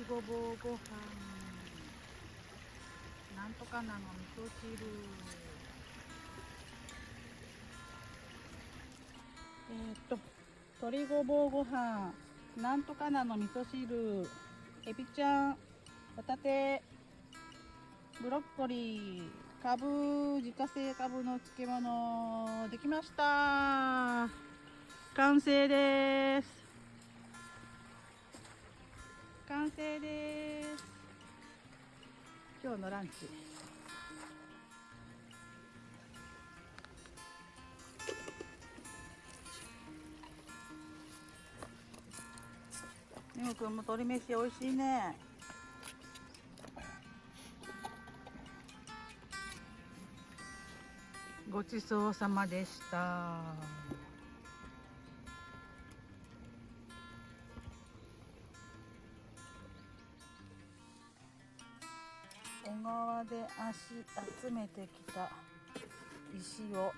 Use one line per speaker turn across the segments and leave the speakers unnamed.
ごぼうご飯、なんとかなの味噌汁。鶏ごぼうご飯、なんとかなの味噌汁、エビちゃん、ホタテ、ブロッコリー、かぶ、自家製かぶの漬物、できました。完成です。完成です。今日のランチ。みむくんも鶏飯美味しいね。ごちそうさまでした。小川で集めてきた石を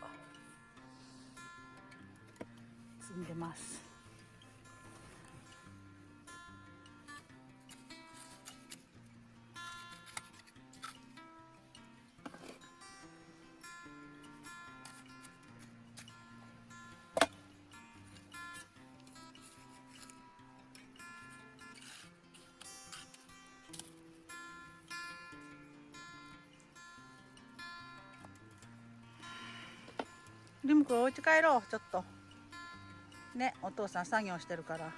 積んでます。リムくんお家帰ろう。ちょっとね、お父さん作業してるから。